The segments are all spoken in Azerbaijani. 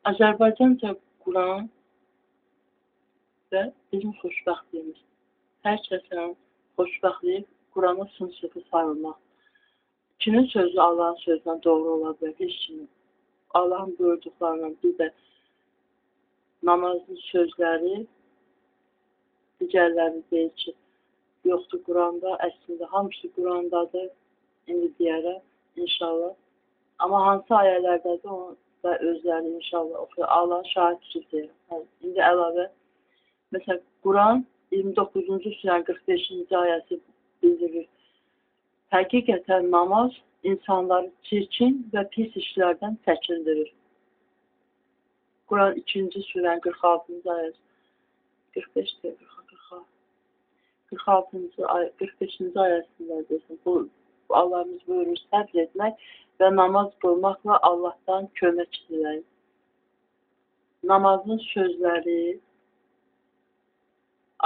Azərbaycanca Quran və bizim xoşbəxtliyimiz. Hər kəsin xoşbəxtliyi Qurana sımsıxı sarılmaq. Kimin sözü Allahın sözündən doğru ola bilər? Heç kimin. Allahın buyurduqlarından bir də namazın sözləri digərləri deyir ki, yoxdur Quranda, əslində hamısı Qurandadır, indi deyərəm, inşallah. Amma hansı ayələrdədir, onu da özləri inşallah oxuyur. Allah şahid tutub deyir. İndi əlavə, məsələn, Quran 29-cu surənin 45-ci ayəsi bildirir. Həqiqətən namaz insanları çirkin və pis işlərdən çəkindirir. Quran 2-ci surənin 46-cı ayəsi. 45-ci 45-ci ayəsində desin. Bu Allahımız buyurur, səbr etmək və namaz qılmaqla Allahdan kömək istəyək. Namazın sözləri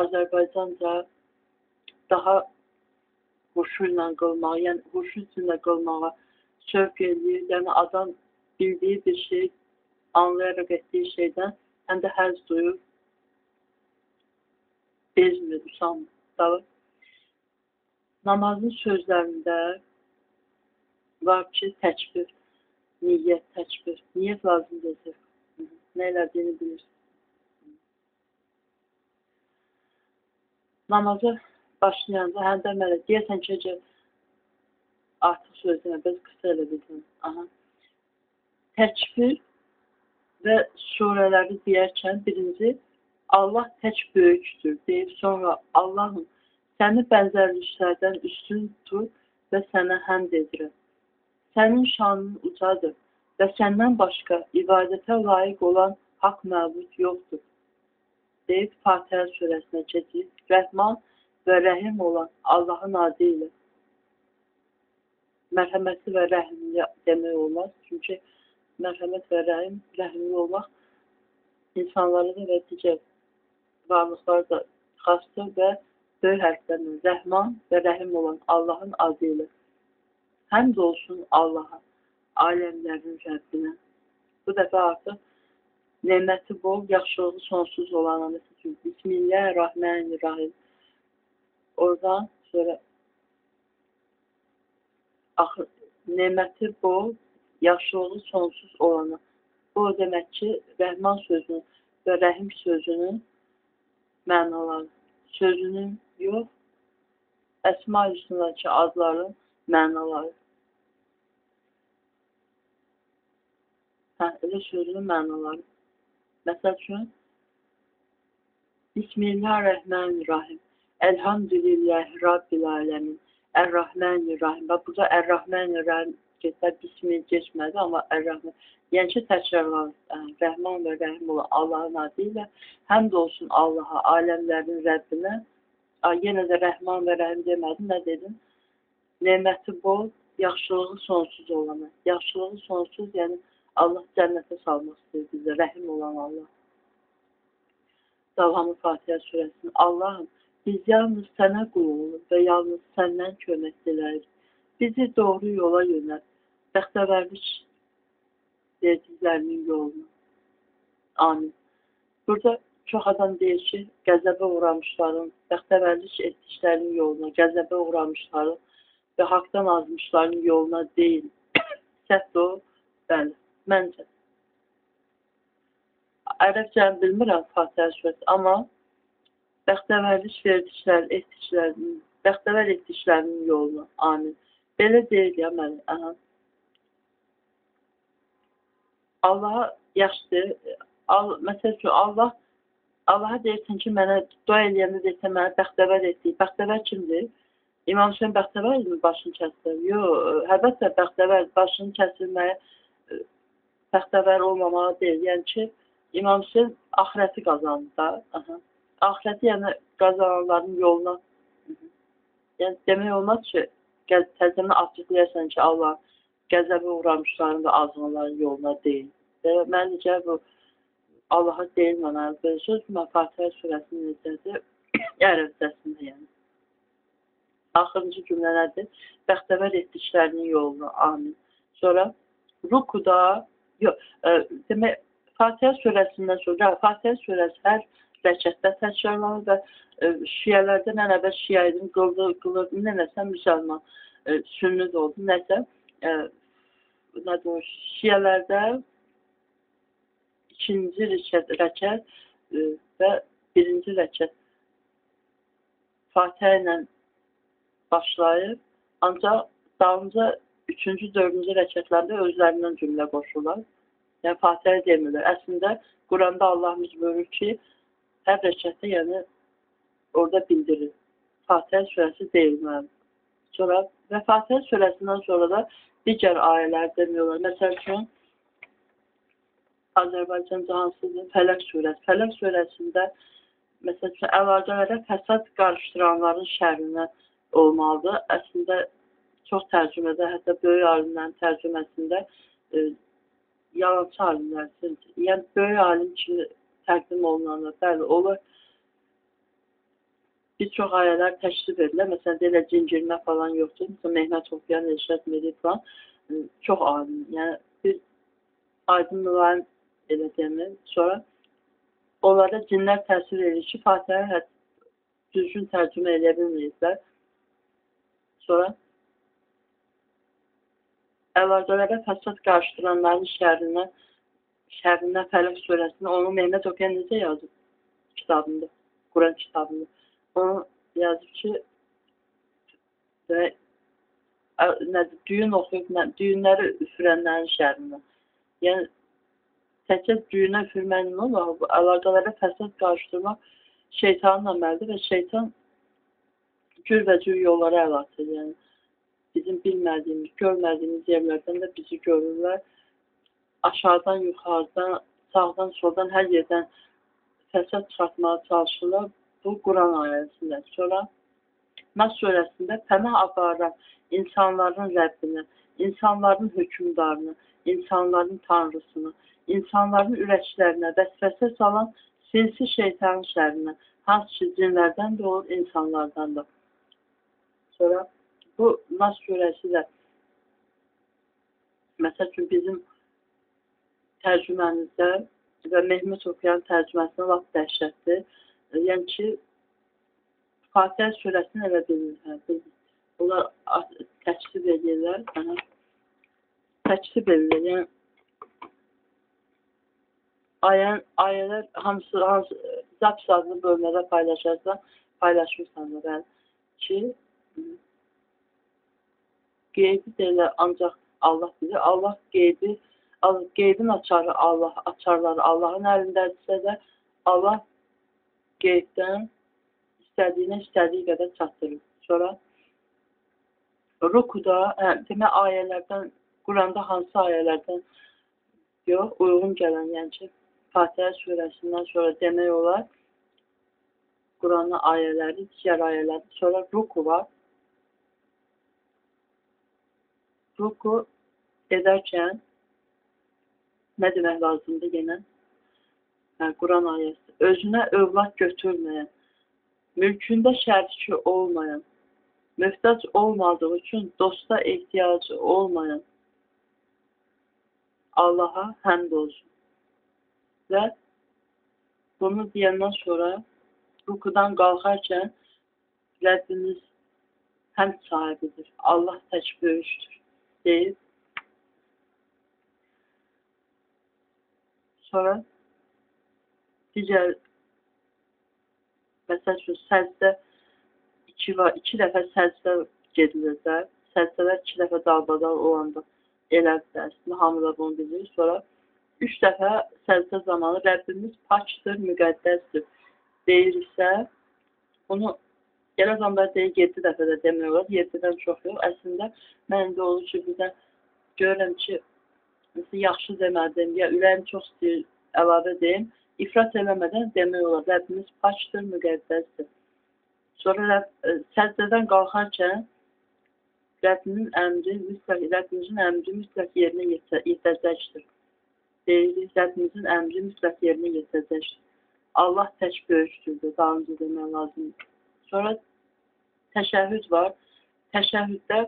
Azərbaycanca daha huşu ilə qılmağa, yəni huşu içində qılmağa sövq edir. Yəni adam bildiyi bir şey, anlayaraq etdiyi şeydən həm də həzz duyur, bezmir, usanmır. Namazın sözlərində var ki, təkbir, niyyət, təkbir. Niyyət lazımdır. Nə elədiyini bilirsin. Namaza başlayanda həm də mənə deyəsən ki, artıq sözünə biz qısa elə bildim. Təkbir və surələri deyərkən birinci Allah tək böyükdür deyib, sonra Allahım səni bənzərliklərdən üstün tutur və sənə həmd edirəm. Sənin şanın ucadır və səndən başqa ibadətə layiq olan haqq məbud yoxdur. Deyib Fatihə surəsinə keçir. Rəhman və rəhim olan Allahın adı ilə. Mərhəmətli və rəhimli demək olmaz. Çünki mərhəmət və rəhimli olmaq insanlara da və digər varlıqlar da xasdır və böyük hərflərlə Rəhman və rəhim olan Allahın adı ilə. Həmd olsun Allaha, aləmlərin Rəbbinə. Bu dəfə artıq neməti bol, yaxşılığı sonsuz olan Bismillahirrahmanirrahim. Oradan sonra neməti bol, yaxşılığı sonsuz olana. Bu demək ki, Rəhman sözünün və Rəhim sözünün mənaları. Sözünün yox, Əsma-i Hüsnədəki adların mənaları. Elə sözünün mənaları. Məsəl üçün, Bismillahirrahmanirrahim. Elhamdülillahi Rabbil aləmin. Ər-Rahmanirrahim. Bax, burada Ər-Rahmanirrahim bismil geçmədi, amma Ər-Rahman. Yəni ki, təkrarlar, Rəhman və Rəhim olan Allahın adı ilə həmd olsun Allaha, aləmlərin Rəbbinə. Yenə də Rəhman və Rəhim demədim, nə dedim? Neməti bol, yaxşılığı sonsuz olana. Yaxşılığı sonsuz, yəni Allah cənnətə salmaq istəyir bizə, rəhim olan Allah. Davamı Fatihə surəsinin. Allahım, biz yalnız sənə qul olub və yalnız səndən kömək diləyirik. Bizi doğru yola yönət, bəxtəvərlik verdiklərinin yoluna. Amin. Burada çox adam deyir ki, qəzəbə uğramışların, bəxtəvərlik etdiklərinin yoluna, qəzəbə uğramışların və haqdan azmışların yoluna deyil. Səhv o, bəli. Məncə. Ərəbcəni bilmirəm Fatihə surəsi, amma bəxtəvərlik verdiklərinin, bəxtəvər etdiklərinin yoluna. Amin. Belə deyil ya mənə. Allaha yaxşıdır. Məsəl üçün, Allaha deyirsən ki, mənə dua eləyəndə deyirsən, mənə bəxtəvər etdik. Bəxtəvər kimdir? İmam Hüseyin bəxtəvər mi başını kəsir? Yox, həbətlə bəxtəvər başını kəsilməyə bəxtəvər olmamalı deyil. Yəni ki, İmam Hüseyin axirəti qazandı da. Axirəti yəni qazananların yoluna. Yəni demək olmaz ki, təzəmə açıqlayarsan ki, Allah qəzəbə uğramışların və azğınların yoluna deyil. Məncə bu Allaha deyil mənə. Belə söz Fatihə surəsinin necədir? Ərəbcəsində yəni. Axırıncı cümlə nədir? Bəxtəvər etdiklərinin yoluna. Amin. Sonra rukuda, yox, demək Fatihə surəsindən sonra, Fatihə surəsi hər rəkətdə təkrarlanır və şiələrdə nə əvvəl şiəizm qılır, nəsə müsəlman, sünni də oldu, nəsə şiələrdə ikinci rəkət və birinci rəkət Fatihə ilə başlayır, ancaq dalınca üçüncü, dördüncü rəkətlərdə özlərindən cümlə qoşurlar. Yəni Fatihə demirlər. Əslində Quranda Allahımız buyurur ki, hər rəkətdə yəni orada bildirir. Fatihə surəsi deyilməlidir. Sonra və Fatihə surəsindən sonra da digər ayələr demiyorlar. Məsəl üçün Azərbaycanda hansıdır? Fələq surəsi. Fələq surəsində məsəl üçün əlaqələrə fəsad qarışdıranların şərrinə olmalıdır. Əslində çox tərcümədə, hətta böyük alimlərin tərcüməsində yalancı alimlər, yəni böyük alim kimi təqdim olunanlar, bəli, olur. Bir çox ayələr təşrif edilir. Məsələn, deyirlər, cincirmə falan yoxdur. Məsələn, Mehmet Oxuyan, Elşad Meri falan çox alim. Yəni, bir aydınlıqların elə demir. Sonra onlarda cinlər təsir edir ki, Fatihə düzgün tərcümə edə bilməyiblər. Sonra əlaqələrə fəsad qarışdıranların şərrindən Fələq surəsində onu Mehmet Oxuyan necə yazıb kitabında, Quran kitabında. Onu yazıb ki, düyün oxuyub, düyünləri üfürənlərin şərrindən. Yəni, təkcə düyünə üfürmənin olmaq, bu əlaqələrə fəsad qarışdırmaq şeytanın əməlidir və şeytan cür və cür yollara əl atır. Yəni, bizim bilmədiyimiz, görmədiyimiz yerlərdən də bizi görürlər. Aşağıdan, yuxarıdan, sağdan, soldan, hər yerdən fəsad çıxartmağa çalışırlar. Bu, Quran ayəsində. Sonra, Nas surəsində pənah aparan insanların Rəbbini, insanların hökümdarını, insanların tanrısını, insanların ürəklərinə vəsvəsə salan sinsi şeytanın şərrinə, hansı ki, cinlərdən də olur, insanlardan da. Sonra, bu Nas surəsi də məsəl üçün bizim tərcüməmizdə və Mehmet Oxuyan tərcüməsində lap dəhşətdir. Yəni ki, Fatihə surəsini elə bilir. Onlar təksib edirlər. Təksib edirlər. Yəni, ayələr hamısı zaps adlı bölmədə paylaşırsan da ki, qeybi deyilər ancaq Allah bilir. Allah qeybin açarları Allahın əlindədirsə də Allah qeybdən istədiyi qədər çatdırır. Sonra rukuda, demək ayələrdən, Quranda hansı ayələrdən yox, uyğun gələn, yəni ki, Fatihə surəsindən sonra demək olar, Quranın ayələri, digər ayələri, sonra ruku var. Ruku edərkən nə demək lazımdır yenə? Quran ayəsi. Özünə övlad götürməyən, mülkündə şəriki olmayan, möhtac olmadığı üçün dosta ehtiyacı olmayan Allaha həmd olsun. Və bunu deyəndən sonra rukudan qalxarkən Rəbbimiz həmd sahibidir. Allah tək böyükdür deyib. Sonra digər məsəl üçün səcdə iki dəfə səcdə gedilirlər. Səcdələr 2 dəfə dalbadal olanda elədir. Əslində hamı da bunu bilir. Sonra 3 dəfə səcdə zamanı Rəbbimiz paçdır, müqəddəsdir deyirsə, bunu elə zamanda deyir 7 dəfə də demiyorlar. 7-dən çox yox. Əslində mən də olur ki, birdən görürəm ki, yaxşı demədim, ya ürəyim çox istəyir, əlavə deyim. İfrat eləmədən demək olar. Rəbbimiz paçdır, müqəddəsdir. Sonra səcdədən qalxarkən Rəbbimizin əmri mütləq yerinə yetəcəkdir. Deyirik, Rəbbimizin əmri mütləq yerinə yetəcəkdir. Allah tək böyükdür, dalınca demək lazımdır. Sonra təşəhhüd var. Təşəhhüddə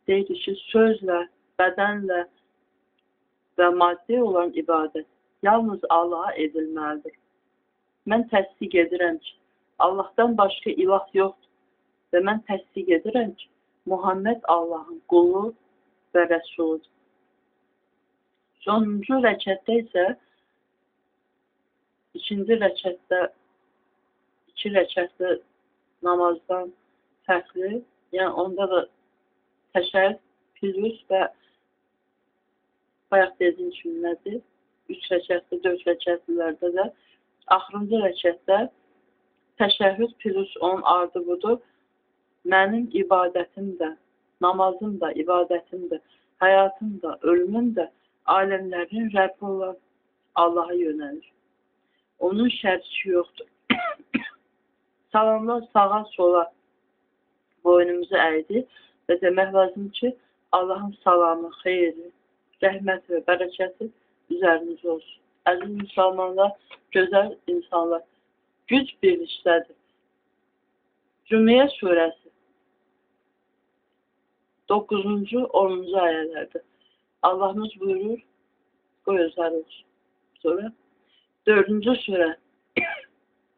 deyirik ki, sözlə, bədənlə və maddi olan ibadət. yalnız Allaha edilməlidir. Mən təsdiq edirəm ki, Allahdan başqa ilah yoxdur və mən təsdiq edirəm ki, Muhammed Allahın qulu və rəsuludur. Sonuncu rəkətdə isə ikinci rəkətdə 2 rəkətli namazdan fərqli, yəni onda da təşəhhüd, pirus və bayaq dediyim kimi nədir? 3 rəkətli, 4 rəkətlilərdə də axırıncı rəkətdə təşəhhüd, pirus onun ardı budur. Mənim ibadətim də, namazım da, ibadətim də, həyatım da, ölümüm də aləmlərin Rəbbi olan Allaha yönəlir. Onun şəriki yoxdur. Salamlar sağa sola boynumuzu əydi və demək lazım ki, Allahın salamı, xeyri, rəhməti və bərəkəti üzərinizə olsun. Əziz müsəlmanlar, gözəl insanlar, güc birlikdədir. Cümləyə surəsi 9-cu, 10-cu ayələrdə Allahımız buyurur, qoy özləri olsun. Sonra 4-cü surə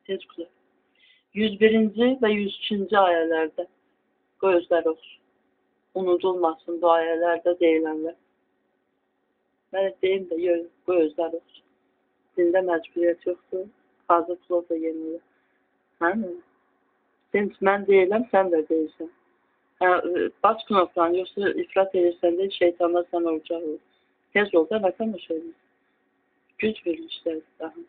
101-ci və 102-ci ayələrdə qoy özləri olsun. Unudulmasın bu ayələrdə deyilənlər. Mən deyim də, qoy özləri olsun. Dində məcburiyyət yoxdur, hazır plov da yenilir. Mən deyiləm, sən də deyilsən. Baş knopdan, yoxsa ifrat edirsən də şeytanlar sən olacaq olur. Tez ol da, vətən o şeydir. Güc verilmişlər daha.